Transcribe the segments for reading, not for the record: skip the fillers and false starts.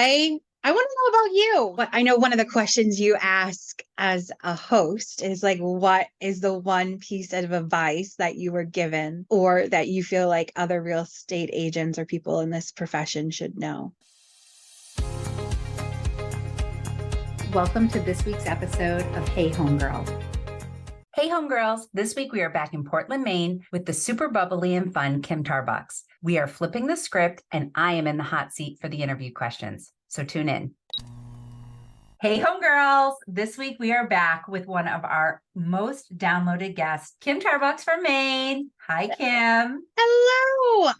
I want to know about you. But I know one of the questions you ask as a host is like, what is the one piece of advice that you were given or that you feel like other real estate agents or people in this profession should know? Welcome to this week's episode of Hey Homegirl. Hey Homegirls, this week we are back in Portland, Maine with the super bubbly and fun Kim Tarbox. We are flipping the script and I am in the hot seat for the interview questions. So tune in. Hey Homegirls, this week we are back with one of our most downloaded guests, Kim Tarbox from Maine. Hi Kim. Hello.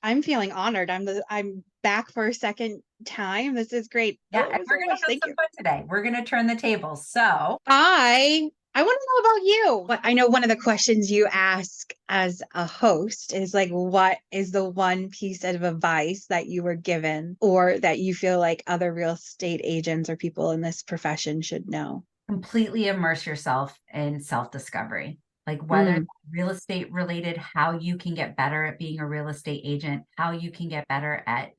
I'm feeling honored. I'm back for a second time. This is great. Yeah, and we're going to have some fun today. We're going to turn the tables. So I want to know about you. But I know one of the questions you ask as a host is like, what is the one piece of advice that you were given or that you feel like other real estate agents or people in this profession should know? Completely immerse yourself in self-discovery. Like whether real estate related, how you can get better at being a real estate agent, how you can get better at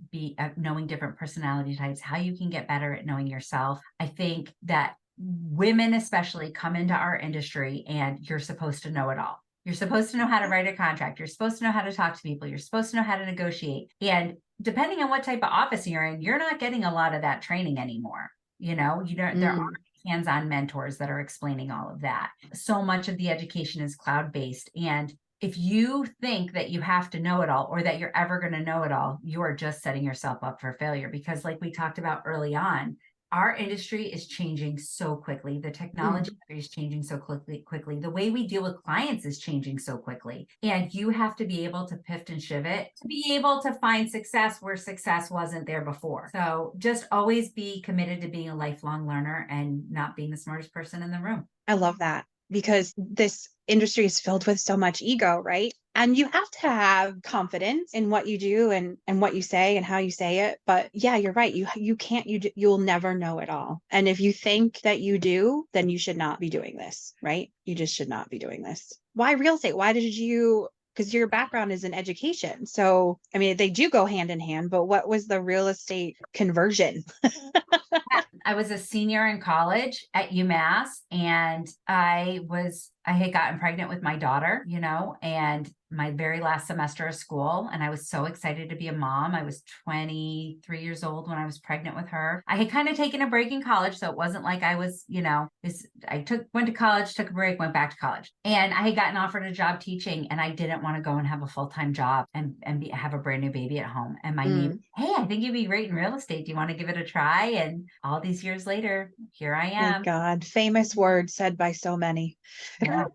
knowing different personality types, how you can get better at knowing yourself. I think that women especially come into our industry and you're supposed to know it all. You're supposed to know how to write a contract. You're supposed to know how to talk to people. You're supposed to know how to negotiate. And depending on what type of office you're in, you're not getting a lot of that training anymore. You don't, there aren't hands-on mentors that are explaining all of that. So much of the education is cloud-based. And if you think that you have to know it all or that you're ever going to know it all, you are just setting yourself up for failure. Because like we talked about early on, our industry is changing so quickly. The technology is changing so quickly. The way we deal with clients is changing so quickly. And you have to be able to pivot and shift to be able to find success where success wasn't there before. So just always be committed to being a lifelong learner and not being the smartest person in the room. I love that because this industry is filled with so much ego, right? And you have to have confidence in what you do and what you say and how you say it. But yeah, you're right. You'll never know it all. And if you think that you do, then you should not be doing this, right? You just should not be doing this. Why real estate? Because your background is in education. So, I mean, they do go hand in hand, but what was the real estate conversion? I was a senior in college at UMass and I had gotten pregnant with my daughter, and my very last semester of school. And I was so excited to be a mom. I was 23 years old when I was pregnant with her. I had kind of taken a break in college. So it wasn't like I was, went to college, took a break, went back to college. And I had gotten offered a job teaching and I didn't want to go and have a full-time job and have a brand new baby at home. And my neighbor, hey, I think you'd be great in real estate. Do you want to give it a try? And all these years later, here I am. Thank God. Famous words said by so many. Yeah.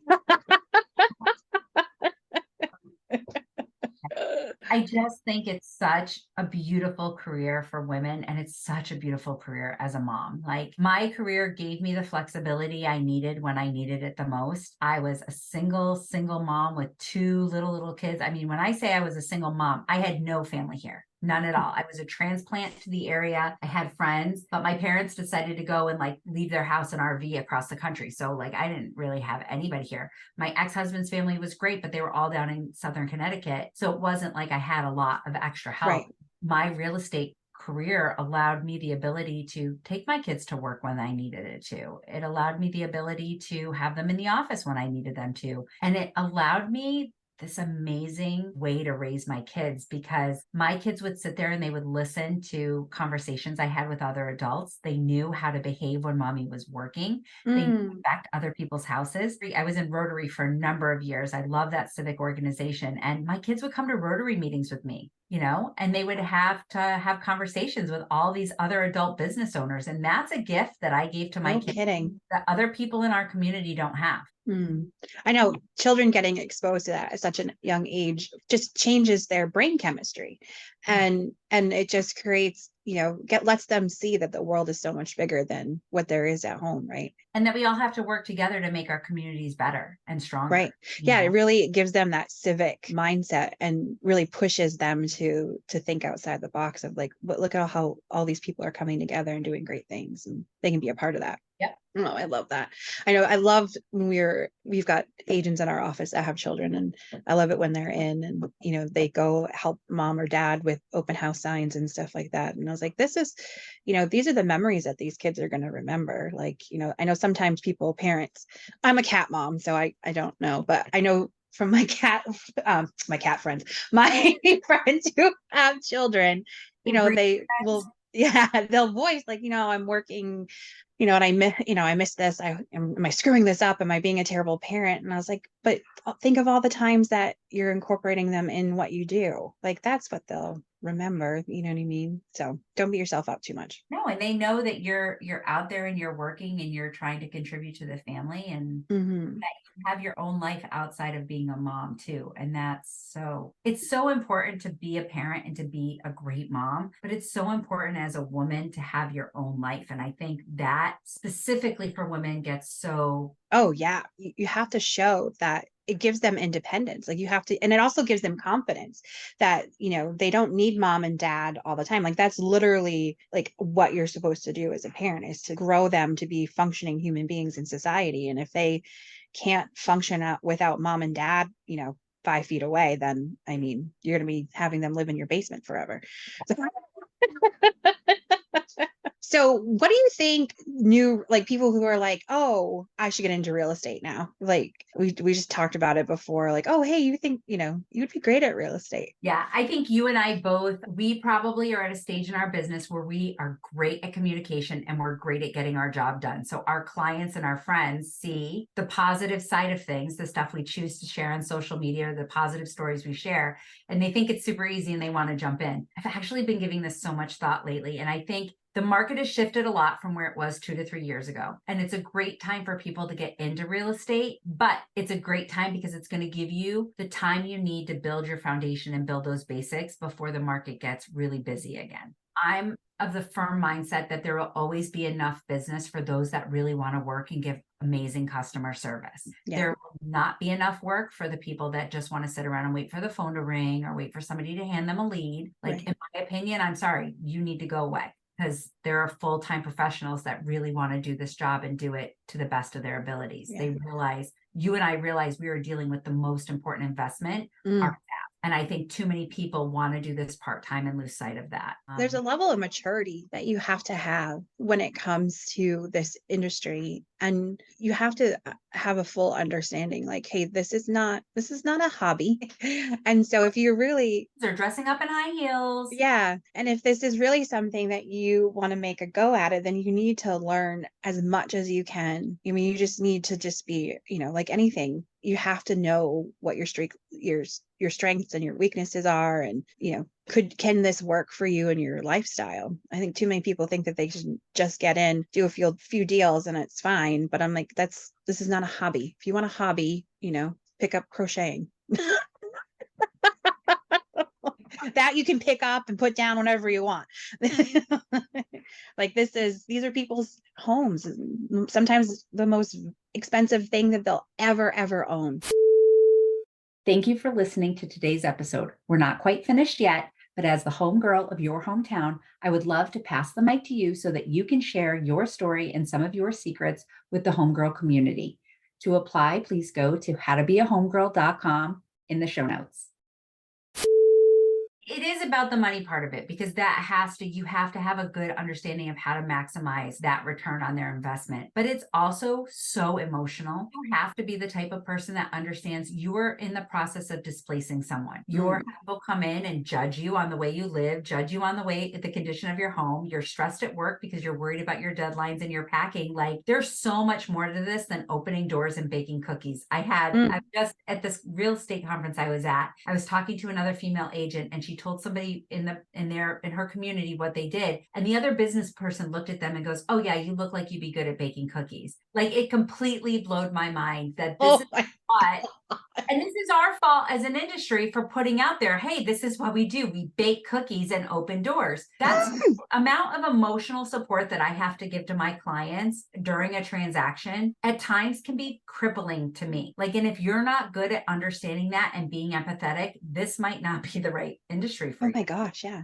I just think it's such a beautiful career for women and it's such a beautiful career as a mom. Like my career gave me the flexibility I needed when I needed it the most. I was a single mom with two little kids. I mean, when I say I was a single mom, I had no family here. None at all. I was a transplant to the area. I had friends, but my parents decided to go and leave their house in RV across the country. So I didn't really have anybody here. My ex-husband's family was great, but they were all down in Southern Connecticut. So it wasn't like I had a lot of extra help. Right. My real estate career allowed me the ability to take my kids to work when I needed it to. It allowed me the ability to have them in the office when I needed them to. And it allowed me this amazing way to raise my kids because my kids would sit there and they would listen to conversations I had with other adults. They knew how to behave when mommy was working. They knew back to other people's houses. I was in Rotary for a number of years. I love that civic organization. And my kids would come to Rotary meetings with me, and they would have to have conversations with all these other adult business owners. And that's a gift that I gave to my kids that other people in our community don't have. I know children getting exposed to that at such a young age just changes their brain chemistry and it just creates, lets them see that the world is so much bigger than what there is at home, right? And that we all have to work together to make our communities better and stronger. Right. Yeah, it really gives them that civic mindset and really pushes them to think outside the box of like, but look at how all these people are coming together and doing great things, and they can be a part of that. Yep. Oh, I love that. I know I loved when we've got agents in our office that have children, and I love it when they're in and, you know, they go help mom or dad with open house signs and stuff like that. And I was like, this is, you know, these are the memories that these kids are going to remember. Like, you know, I know sometimes parents, I'm a cat mom, so I don't know, but I know from my cat friends, my friends who have children, you know, they will, yeah, they'll voice like, you know, I'm working, you know, and I miss this. Am I screwing this up? Am I being a terrible parent? And I was like, but think of all the times that you're incorporating them in what you do. Like, that's what they'll remember. You know what I mean? So don't beat yourself up too much. No, and they know that you're out there and you're working and you're trying to contribute to the family, and Mm-hmm. that you have your own life outside of being a mom too. And it's so important to be a parent and to be a great mom, but it's so important as a woman to have your own life. And I think that specifically for women gets so. Oh yeah, you have to show that it gives them independence. Like you have to, and it also gives them confidence that, you know, they don't need mom and dad all the time. Like that's literally like what you're supposed to do as a parent, is to grow them to be functioning human beings in society. And if they can't function out without mom and dad, you know, 5 feet away, then I mean, you're going to be having them live in your basement forever. So so what do you think new, like people who are like, oh, I should get into real estate now? Like we just talked about it before, like, oh, hey, you think, you know, you'd be great at real estate. Yeah, I think you and I both, we probably are at a stage in our business where we are great at communication and we're great at getting our job done. So our clients and our friends see the positive side of things, the stuff we choose to share on social media, the positive stories we share, and they think it's super easy and they want to jump in. I've actually been giving this so much thought lately. And I think the market has shifted a lot from where it was 2 to 3 years ago. And it's a great time for people to get into real estate, but it's a great time because it's going to give you the time you need to build your foundation and build those basics before the market gets really busy again. I'm of the firm mindset that there will always be enough business for those that really want to work and give amazing customer service. Yeah. There will not be enough work for the people that just want to sit around and wait for the phone to ring or wait for somebody to hand them a lead. Like, Right. in my opinion, I'm sorry, you need to go away, because there are full-time professionals that really want to do this job and do it to the best of their abilities. Yeah. They realize, you and I realize, we are dealing with the most important investment, our staff. And I think too many people want to do this part-time and lose sight of that. There's a level of maturity that you have to have when it comes to this industry, and you have to have a full understanding, like, hey, this is not a hobby. And so if you really, They're dressing up in high heels. yeah, and if this is really something that you want to make a go at it, then you need to learn as much as you can. I mean, you just need to just be, you know, like anything, you have to know what your strengths and your weaknesses are, and, you know, can this work for you and your lifestyle? I think too many people think that they should just get in, do a few deals and it's fine, but I'm like, this is not a hobby. If you want a hobby, you know, pick up crocheting. That you can pick up and put down whenever you want. Like these are people's homes, sometimes the most expensive thing that they'll ever own. Thank you for listening to today's episode. We're not quite finished yet, but as the homegirl of your hometown, I would love to pass the mic to you so that you can share your story and some of your secrets with the homegirl community. To apply, please go to howtobeahomegirl.com in the show notes. It is about the money part of it, because you have to have a good understanding of how to maximize that return on their investment. But it's also so emotional. You have to be the type of person that understands you're in the process of displacing someone. Your people come in and judge you on the way you live, judge you on the condition of your home. You're stressed at work because you're worried about your deadlines and your packing. Like, there's so much more to this than opening doors and baking cookies. I'm just at this real estate conference I was at. I was talking to another female agent, and she told somebody in her community what they did, and the other business person looked at them and goes, "Oh yeah, you look like you'd be good at baking cookies." Like, it completely blowed my mind that this is But and this is our fault as an industry for putting out there, hey, this is what we do. We bake cookies and open doors. That's the amount of emotional support that I have to give to my clients during a transaction at times can be crippling to me. Like, and if you're not good at understanding that and being empathetic, this might not be the right industry for Oh you. my gosh, yeah.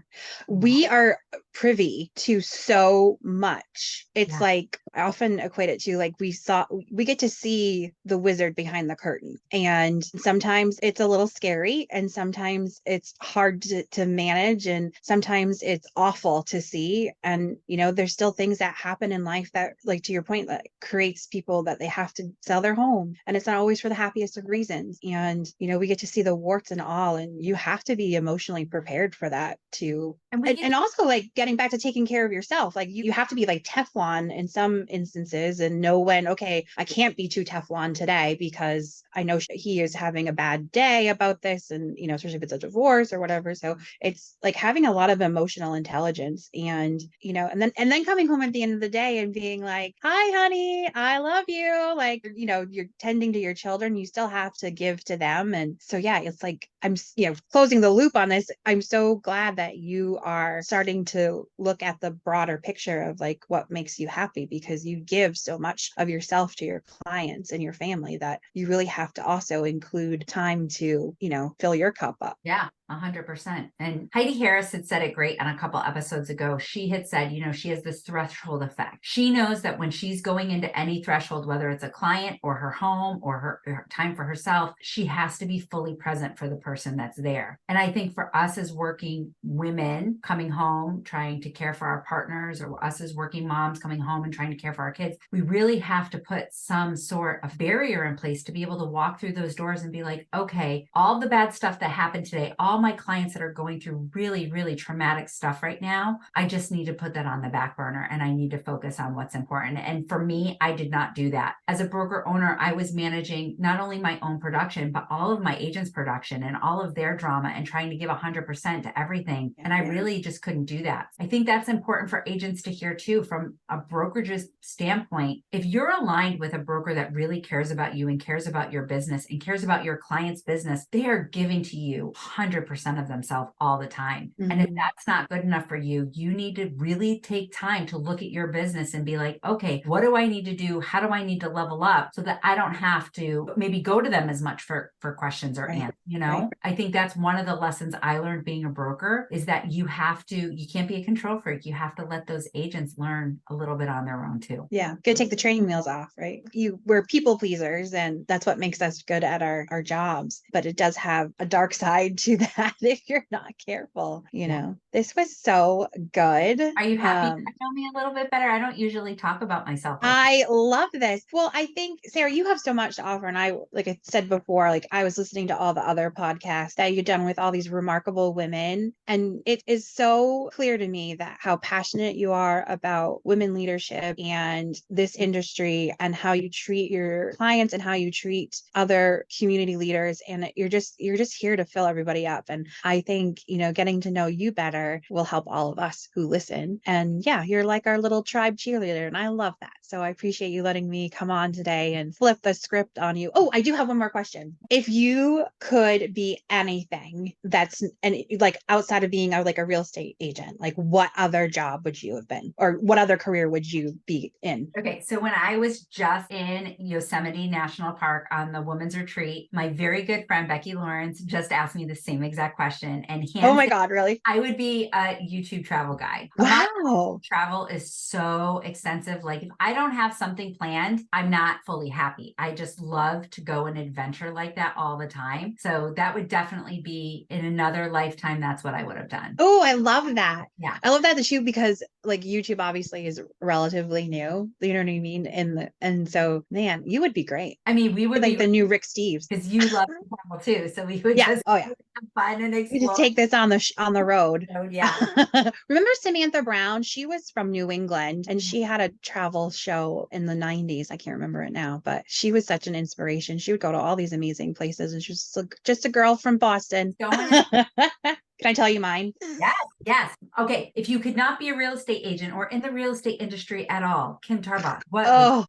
We are privy to so much. It's Yeah. like I often equate it to like we get to see the wizard behind the curtain. And sometimes it's a little scary and sometimes it's hard to manage and sometimes it's awful to see. And there's still things that happen in life that, like to your point, that creates people that they have to sell their home. And it's not always for the happiest of reasons. And we get to see the warts and all, and you have to be emotionally prepared for that too. And also like getting back to taking care of yourself, like you have to be like Teflon in some instances and know when, okay, I can't be too Teflon today because I know he is having a bad day about this, and especially if it's a divorce or whatever. So it's like having a lot of emotional intelligence, and and then coming home at the end of the day and being like, hi honey, I love you, like you're tending to your children, you still have to give to them. And so yeah, it's like I'm closing the loop on this. I'm so glad that you are starting to look at the broader picture of like what makes you happy, because you give so much of yourself to your clients and your family that you really have to also include time to fill your cup up. Yeah, 100%. And Heidi Harris had said it great on a couple episodes ago. She had said, she has this threshold effect. She knows that when she's going into any threshold, whether it's a client or her home or her time for herself, she has to be fully present for the person that's there. And I think for us as working women coming home, trying to care for our partners, or us as working moms coming home and trying to care for our kids, we really have to put some sort of barrier in place to be able to walk through those doors and be like, okay, all the bad stuff that happened today, all my clients that are going through really, really traumatic stuff right now, I just need to put that on the back burner and I need to focus on what's important. And for me, I did not do that. As a broker owner, I was managing not only my own production, but all of my agents' production and all of their drama and trying to give 100% to everything. And I really just couldn't do that. I think that's important for agents to hear too, from a brokerage's standpoint. If you're aligned with a broker that really cares about you and cares about your business and cares about your client's business, they are giving to you 100% of themselves all the time. Mm-hmm. And if that's not good enough for you, you need to really take time to look at your business and be like, okay, what do I need to do? How do I need to level up so that I don't have to maybe go to them as much for questions or answers, Right. I think that's one of the lessons I learned being a broker, is that you can't be a control freak. You have to let those agents learn a little bit on their own too. Yeah. Gotta take the training wheels off, right? We're people pleasers, and that's what makes us good at our jobs. But it does have a dark side to that if you're not careful. This was so good. Are you happy to know me a little bit better? I don't usually talk about myself. I love this. Well, I think, Sarah, you have so much to offer. And like I said before, like I was listening to all the other podcasts that you've done with all these remarkable women. And it is so clear to me that how passionate you are about women leadership and this industry and how you treat your clients and how you treat other community leaders. And you're just here to fill everybody up. And I think, getting to know you better will help all of us who listen. And yeah, you're like our little tribe cheerleader. And I love that. So I appreciate you letting me come on today and flip the script on you. Oh, I do have one more question. If you could be anything like outside of being like a real estate agent, like what other job would you have been, or what other career would you be in? Okay. So when I was just in Yosemite National Park on the women's retreat, my very good friend, Becky Lawrence, just asked me the same exact question. And oh my God, really? I would be a YouTube travel guide. Wow. Travel is so extensive. Like if I don't have something planned, I'm not fully happy. I just love to go and adventure like that all the time. So that would definitely be, in another lifetime, that's what I would have done. Oh, I love that. Yeah. I love that too, because like YouTube obviously is relatively new. You know what I mean? And so, man, you would be great. I mean, we would be like the new Rick Steves. Because you love travel too. So we would just have fun and explore. We just take this on the road. Yeah. Remember Samantha Brown? She was from New England and she had a travel show in the 90s. I can't remember it now, but she was such an inspiration. She would go to all these amazing places, and she was just a girl from Boston. Can I tell you mine? Yes. Okay. If you could not be a real estate agent or in the real estate industry at all, Kim Tarbox,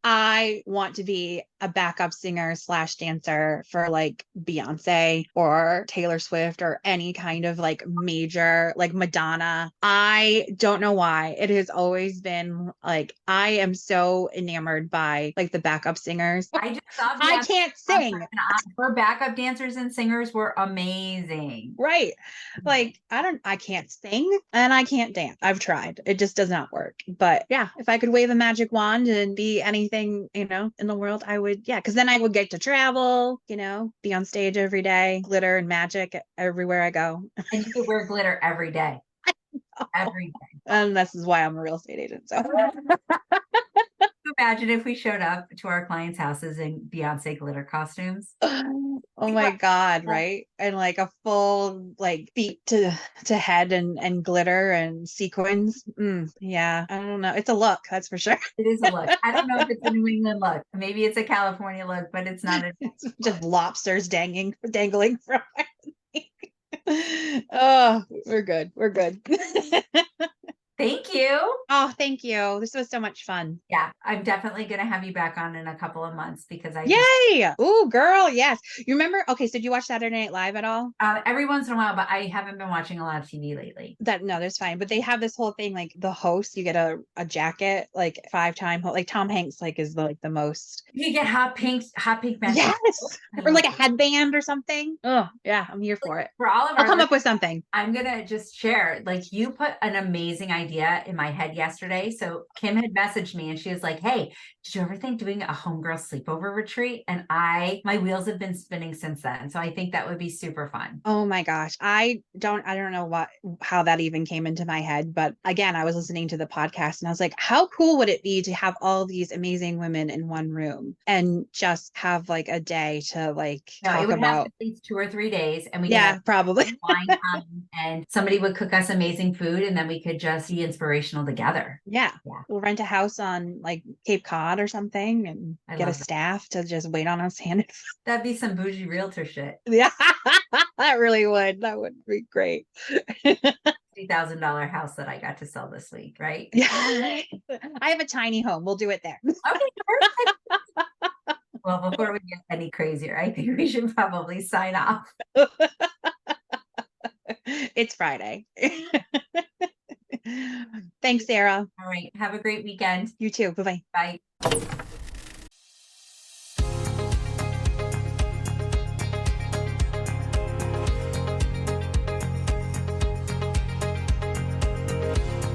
I want to be a backup singer slash dancer for like Beyonce or Taylor Swift or any kind of like major, like Madonna. I don't know why. It has always been like, I am so enamored by like the backup singers. I just saw I Beyonce can't sing. her backup dancers and singers were amazing. Right. Like, I can't sing and I can't dance. I've tried. It just does not work. But yeah, if I could wave a magic wand and be anything, you know, in the world, I would, yeah, because then I would get to travel, you know, be on stage every day, glitter and magic everywhere I go. And you could wear glitter every day. Every day. And this is why I'm a real estate agent. So Imagine if we showed up to our clients' houses in Beyonce glitter costumes. oh my God, right? And like a full like feet to head and glitter and sequins. Yeah, I don't know. It's a look, that's for sure. It is a look. I don't know if it's a New England look. Maybe it's a California look, but it's not a It's just lobsters dangling from oh, we're good. We're good. Thank you. Oh, thank you. This was so much fun. Yeah, I'm definitely going to have you back on in a couple of months because Yay! Ooh, girl, yes. You remember? Okay, so did you watch Saturday Night Live at all? Every once in a while, but I haven't been watching a lot of TV lately. No, that's fine. But they have this whole thing, like the host, you get a jacket, like 5-time, like Tom Hanks, like is the most. You get hot pink matches. Yes, or like a headband or something. Oh, yeah, I'm here for it. For all of I'll come up with something. I'm gonna just share. Like you put an amazing idea in my head yesterday. So Kim had messaged me and she was like, "Hey, did you ever think doing a homegirl sleepover retreat?" And my wheels have been spinning since then. So I think that would be super fun. Oh my gosh. I don't know how that even came into my head. But again, I was listening to the podcast and I was like, how cool would it be to have all these amazing women in one room and just have like a day to like talk it would about have at least 2 or 3 days. And we probably wine time and somebody would cook us amazing food and then we could just be inspirational together. Yeah. We'll rent a house on like Cape Cod or something and get a staff to just wait on us hand. That'd be some bougie realtor shit. Yeah, that really would. That would be great. $3,000 house that I got to sell this week, right? Yeah. I have a tiny home. We'll do it there. Okay, perfect. Well, before we get any crazier, I think we should probably sign off. It's Friday. Thanks, Sarah. All right. Have a great weekend. You too. Bye-bye. Bye.